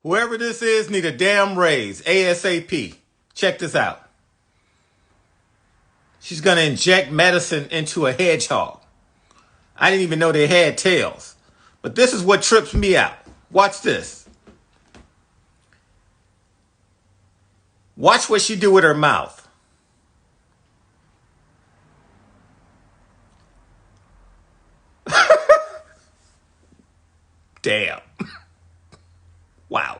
Whoever this is need a damn raise, ASAP. Check this out. She's going to inject medicine into a hedgehog. I didn't even know they had tails. But this is what trips me out. Watch this. Watch what she do with her mouth. Damn. Wow.